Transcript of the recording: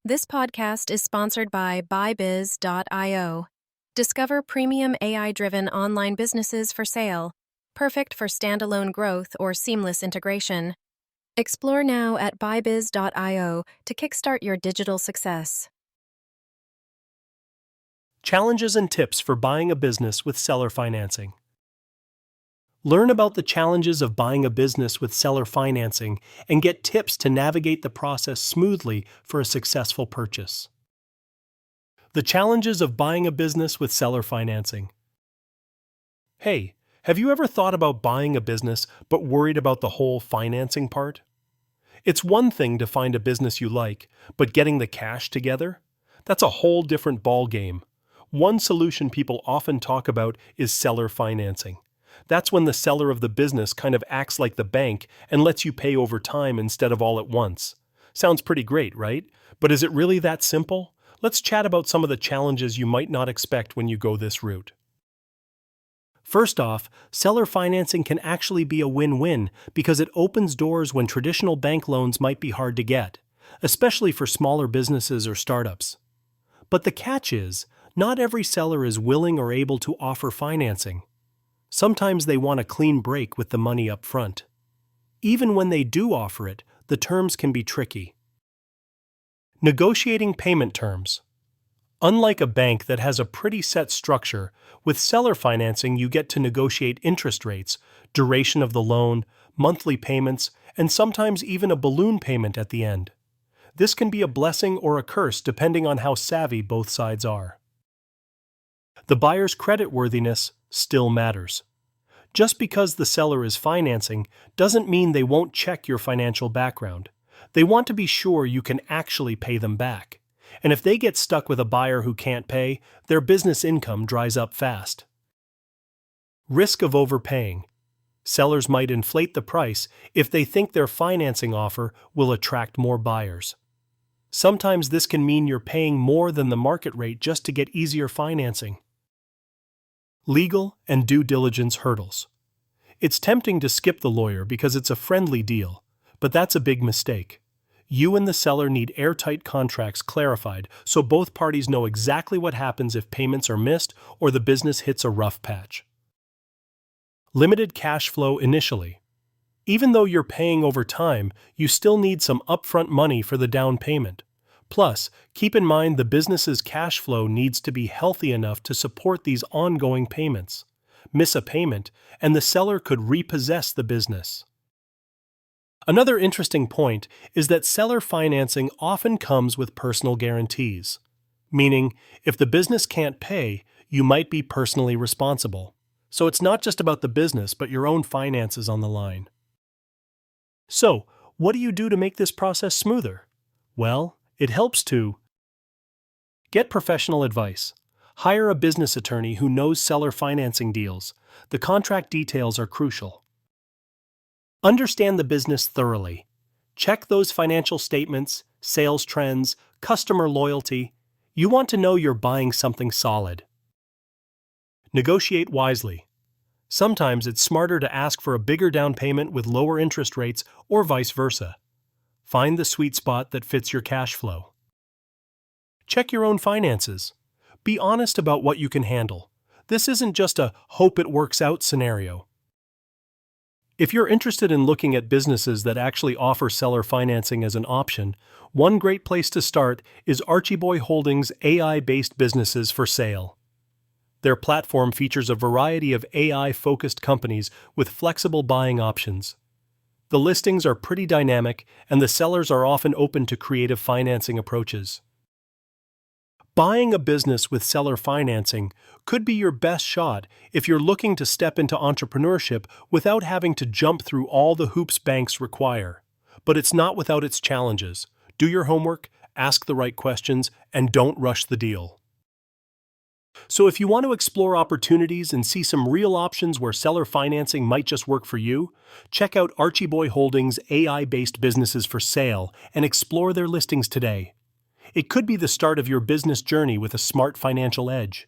This podcast is sponsored by BuyBiz.io. Discover premium AI-driven online businesses for sale, perfect for standalone growth or seamless integration. Explore now at BuyBiz.io to kickstart your digital success. Challenges and tips for buying a business with seller financing. Learn about the challenges of buying a business with seller financing and get tips to navigate the process smoothly for a successful purchase. The challenges of buying a business with seller financing. Hey, have you ever thought about buying a business but worried about the whole financing part? It's one thing to find a business you like, but getting the cash together? That's a whole different ballgame. One solution people often talk about is seller financing. That's when the seller of the business kind of acts like the bank and lets you pay over time instead of all at once. Sounds pretty great, right? But is it really that simple? Let's chat about some of the challenges you might not expect when you go this route. First off, seller financing can actually be a win-win because it opens doors when traditional bank loans might be hard to get, especially for smaller businesses or startups. But the catch is, not every seller is willing or able to offer financing. Sometimes they want a clean break with the money up front. Even when they do offer it, the terms can be tricky. Negotiating payment terms. Unlike a bank that has a pretty set structure, with seller financing you get to negotiate interest rates, duration of the loan, monthly payments, and sometimes even a balloon payment at the end. This can be a blessing or a curse depending on how savvy both sides are. The buyer's creditworthiness still matters. Just because the seller is financing doesn't mean they won't check your financial background. They want to be sure you can actually pay them back. And if they get stuck with a buyer who can't pay, their business income dries up fast. Risk of overpaying. Sellers might inflate the price if they think their financing offer will attract more buyers. Sometimes this can mean you're paying more than the market rate just to get easier financing. Legal and due diligence hurdles. It's tempting to skip the lawyer because it's a friendly deal, but that's a big mistake. You and the seller need airtight contracts clarified so both parties know exactly what happens if payments are missed or the business hits a rough patch. Limited cash flow initially. Even though you're paying over time, you still need some upfront money for the down payment. Plus, keep in mind the business's cash flow needs to be healthy enough to support these ongoing payments. Miss a payment, and the seller could repossess the business. Another interesting point is that seller financing often comes with personal guarantees, meaning if the business can't pay, you might be personally responsible. So it's not just about the business, but your own finances on the line. So, what do you do to make this process smoother? Well, it helps to get professional advice. Hire a business attorney who knows seller financing deals. The contract details are crucial. Understand the business thoroughly. Check those financial statements, sales trends, customer loyalty. You want to know you're buying something solid. Negotiate wisely. Sometimes it's smarter to ask for a bigger down payment with lower interest rates or vice versa. Find the sweet spot that fits your cash flow. Check your own finances. Be honest about what you can handle. This isn't just a hope it works out scenario. If you're interested in looking at businesses that actually offer seller financing as an option, one great place to start is Archieboy Holdings' AI-based businesses for sale. Their platform features a variety of AI-focused companies with flexible buying options. The listings are pretty dynamic, and the sellers are often open to creative financing approaches. Buying a business with seller financing could be your best shot if you're looking to step into entrepreneurship without having to jump through all the hoops banks require. But it's not without its challenges. Do your homework, ask the right questions, and don't rush the deal. So if you want to explore opportunities and see some real options where seller financing might just work for you, check out Archieboy Holdings' AI-based businesses for sale and explore their listings today. It could be the start of your business journey with a smart financial edge.